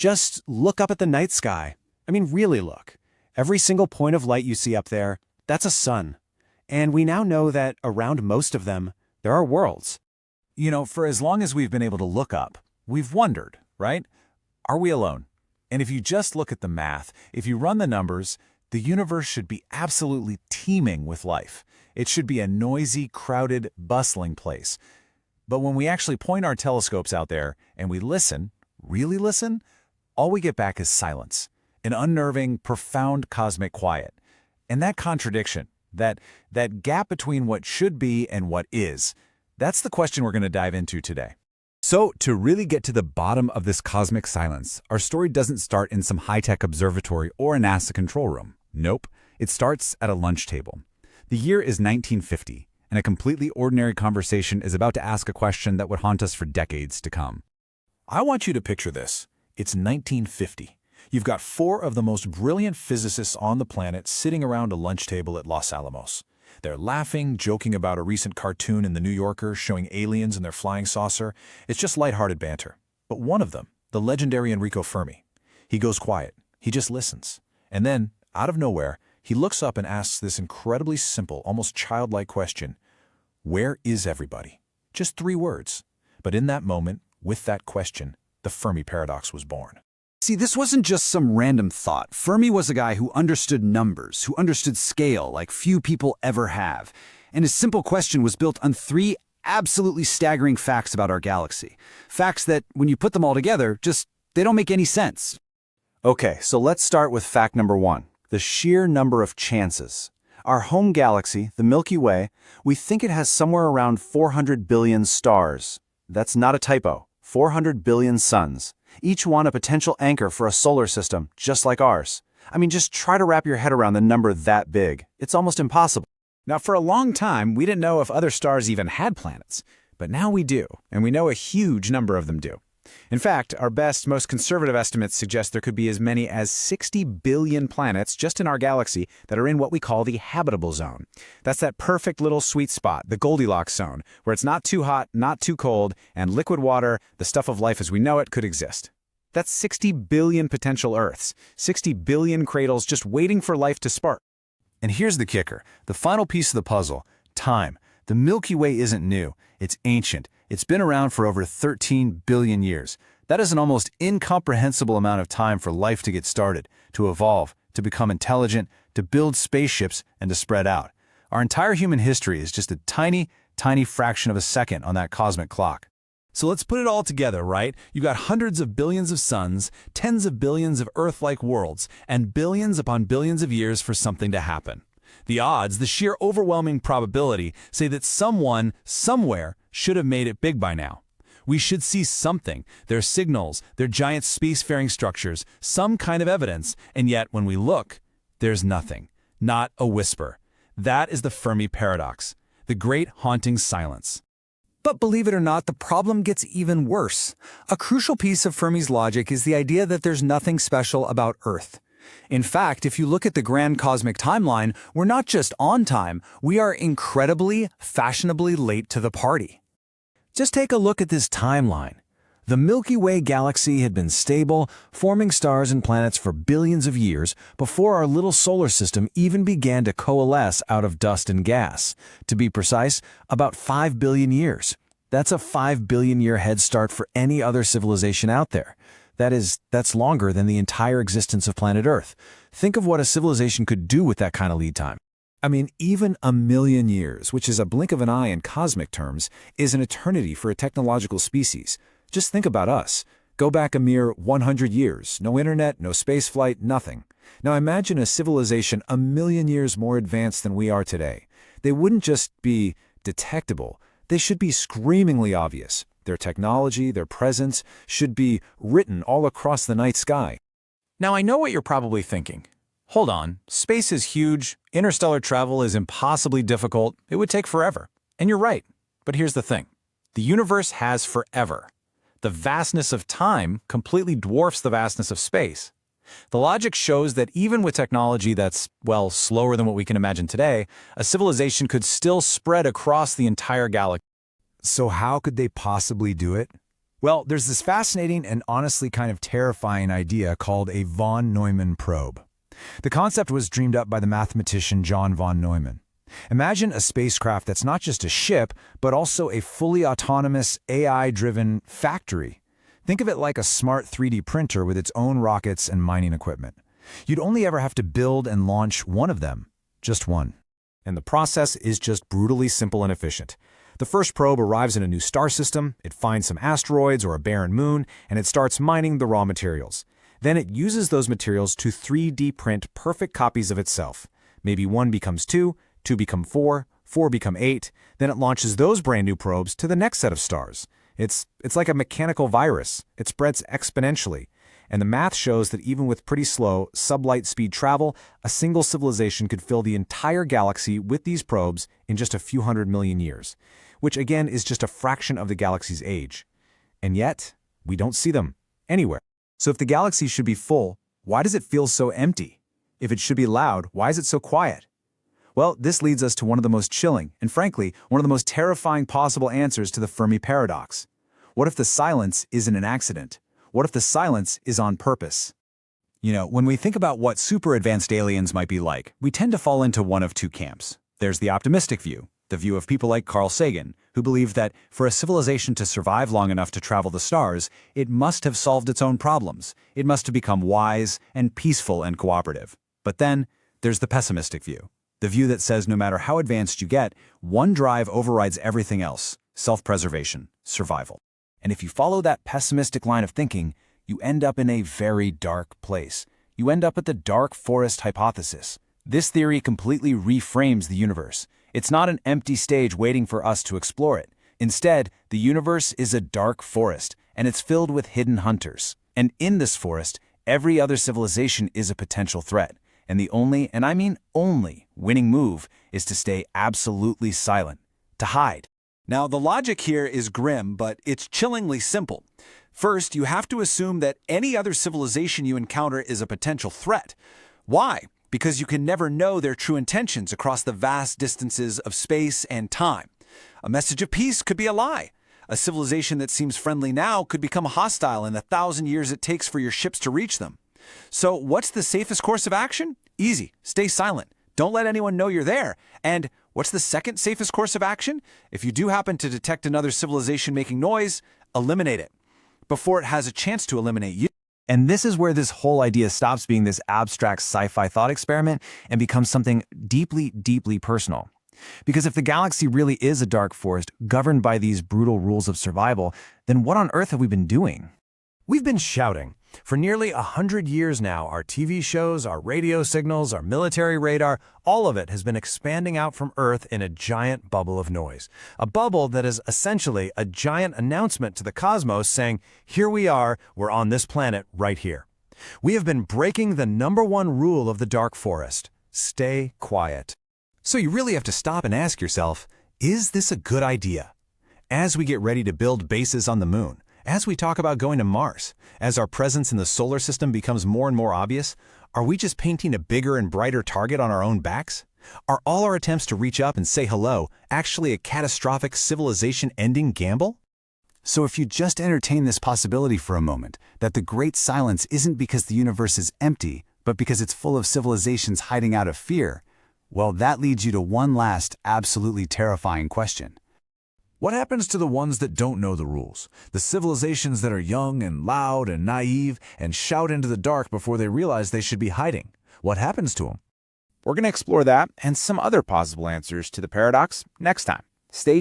Just look up at the night sky. I mean, really look. Every single point of light you see up there, that's a sun. And we now know that around most of them, there are worlds. You know, for as long as we've been able to look up, we've wondered, right? Are we alone? And if you just look at the math, if you run the numbers, the universe should be absolutely teeming with life. It should be a noisy, crowded, bustling place. But when we actually point our telescopes out there and we listen, really listen, all we get back is silence, an unnerving, profound cosmic quiet. And that contradiction, that gap between what should be and what is, that's the question we're going to dive into today. So, to really get to the bottom of this cosmic silence, our story doesn't start in some high-tech observatory or a NASA control room. Nope, it starts at a lunch table. The year is 1950, and a completely ordinary conversation is about to ask a question that would haunt us for decades to come. I want you to picture this. It's 1950. You've got 4 of the most brilliant physicists on the planet sitting around a lunch table at Los Alamos. They're laughing, joking about a recent cartoon in The New Yorker showing aliens in their flying saucer. It's just lighthearted banter. But one of them, the legendary Enrico Fermi, he goes quiet. He just listens. And then, out of nowhere, he looks up and asks this incredibly simple, almost childlike question. Where is everybody? Just 3 words. But in that moment, with that question, the Fermi Paradox was born. See, this wasn't just some random thought. Fermi was a guy who understood numbers, who understood scale like few people ever have. And his simple question was built on 3 absolutely staggering facts about our galaxy. Facts that, when you put them all together, they don't make any sense. Okay, so let's start with fact number 1, the sheer number of chances. Our home galaxy, the Milky Way, we think it has somewhere around 400 billion stars. That's not a typo. 400 billion suns. Each one a potential anchor for a solar system, just like ours. I mean, just try to wrap your head around the number that big. It's almost impossible. Now, for a long time, we didn't know if other stars even had planets. But now we do, and we know a huge number of them do. In fact, our best, most conservative estimates suggest there could be as many as 60 billion planets just in our galaxy that are in what we call the habitable zone. That's that perfect little sweet spot, the Goldilocks zone, where it's not too hot, not too cold, and liquid water, the stuff of life as we know it, could exist. That's 60 billion potential Earths, 60 billion cradles just waiting for life to spark. And here's the kicker, the final piece of the puzzle, time. The Milky Way isn't new, it's ancient. It's been around for over 13 billion years. That is an almost incomprehensible amount of time for life to get started, to evolve, to become intelligent, to build spaceships, and to spread out. Our entire human history is just a tiny, tiny fraction of a second on that cosmic clock. So let's put it all together, right? You've got hundreds of billions of suns, tens of billions of Earth-like worlds, and billions upon billions of years for something to happen. The odds, the sheer overwhelming probability, say that someone, somewhere, should have made it big by now. We should see something, their signals, their giant spacefaring structures, some kind of evidence, and yet when we look, there's nothing, not a whisper. That is the Fermi Paradox, the great haunting silence. But believe it or not, the problem gets even worse. A crucial piece of Fermi's logic is the idea that there's nothing special about Earth. In fact, if you look at the grand cosmic timeline, we're not just on time, we are incredibly, fashionably late to the party. Just take a look at this timeline. The Milky Way galaxy had been stable, forming stars and planets for billions of years before our little solar system even began to coalesce out of dust and gas. To be precise, about 5 billion years. That's a 5 billion year head start for any other civilization out there. That's longer than the entire existence of planet Earth. Think of what a civilization could do with that kind of lead time. I mean, even a million years, which is a blink of an eye in cosmic terms, is an eternity for a technological species. Just think about us. Go back a mere 100 years, no internet, no spaceflight, nothing. Now imagine a civilization a million years more advanced than we are today. They wouldn't just be detectable, they should be screamingly obvious. Their technology, their presence, should be written all across the night sky. Now, I know what you're probably thinking. Hold on, space is huge, interstellar travel is impossibly difficult, it would take forever. And you're right, but here's the thing. The universe has forever. The vastness of time completely dwarfs the vastness of space. The logic shows that even with technology that's, well, slower than what we can imagine today, a civilization could still spread across the entire galaxy. So how could they possibly do it? Well, there's this fascinating and honestly kind of terrifying idea called a von Neumann probe. The concept was dreamed up by the mathematician John von Neumann. Imagine a spacecraft that's not just a ship, but also a fully autonomous, AI-driven factory. Think of it like a smart 3D printer with its own rockets and mining equipment. You'd only ever have to build and launch one of them, just one. And the process is just brutally simple and efficient. The first probe arrives in a new star system, it finds some asteroids or a barren moon, and it starts mining the raw materials. Then it uses those materials to 3D print perfect copies of itself. Maybe 1 becomes 2, 2 become 4, 4 become 8, then it launches those brand new probes to the next set of stars. It's like a mechanical virus. It spreads exponentially. And the math shows that even with pretty slow, sublight speed travel, a single civilization could fill the entire galaxy with these probes in just a few 100 million years, which again is just a fraction of the galaxy's age. And yet, we don't see them anywhere. So if the galaxy should be full, why does it feel so empty? If it should be loud, why is it so quiet? Well, this leads us to one of the most chilling, and frankly, one of the most terrifying possible answers to the Fermi Paradox. What if the silence isn't an accident? What if the silence is on purpose? You know, when we think about what super advanced aliens might be like, we tend to fall into one of two camps. There's the optimistic view, the view of people like Carl Sagan, who believe that for a civilization to survive long enough to travel the stars, it must have solved its own problems. It must have become wise and peaceful and cooperative. But then, there's the pessimistic view, the view that says no matter how advanced you get, one drive overrides everything else: self-preservation, survival. And if you follow that pessimistic line of thinking, you end up in a very dark place. You end up at the dark forest hypothesis. This theory completely reframes the universe. It's not an empty stage waiting for us to explore it. Instead, the universe is a dark forest, and it's filled with hidden hunters. And in this forest, every other civilization is a potential threat. And the only, and I mean only, winning move is to stay absolutely silent, to hide. Now, the logic here is grim, but it's chillingly simple. First, you have to assume that any other civilization you encounter is a potential threat. Why? Because you can never know their true intentions across the vast distances of space and time. A message of peace could be a lie. A civilization that seems friendly now could become hostile in the 1,000 years it takes for your ships to reach them. So what's the safest course of action? Easy. Stay silent. Don't let anyone know you're there. And what's the second safest course of action? If you do happen to detect another civilization making noise, eliminate it before it has a chance to eliminate you. And this is where this whole idea stops being this abstract sci-fi thought experiment and becomes something deeply, deeply personal. Because if the galaxy really is a dark forest governed by these brutal rules of survival, then what on earth have we been doing? We've been shouting. For nearly 100 years now, our TV shows, our radio signals, our military radar, all of it has been expanding out from Earth in a giant bubble of noise. A bubble that is essentially a giant announcement to the cosmos saying, here we are, we're on this planet right here. We have been breaking the #1 rule of the dark forest: stay quiet. So you really have to stop and ask yourself, is this a good idea? As we get ready to build bases on the moon, as we talk about going to Mars, as our presence in the solar system becomes more and more obvious, are we just painting a bigger and brighter target on our own backs? Are all our attempts to reach up and say hello actually a catastrophic civilization-ending gamble? So if you just entertain this possibility for a moment, that the great silence isn't because the universe is empty, but because it's full of civilizations hiding out of fear, well, that leads you to one last, absolutely terrifying question. What happens to the ones that don't know the rules? The civilizations that are young and loud and naive and shout into the dark before they realize they should be hiding? What happens to them? We're going to explore that and some other possible answers to the paradox next time. Stay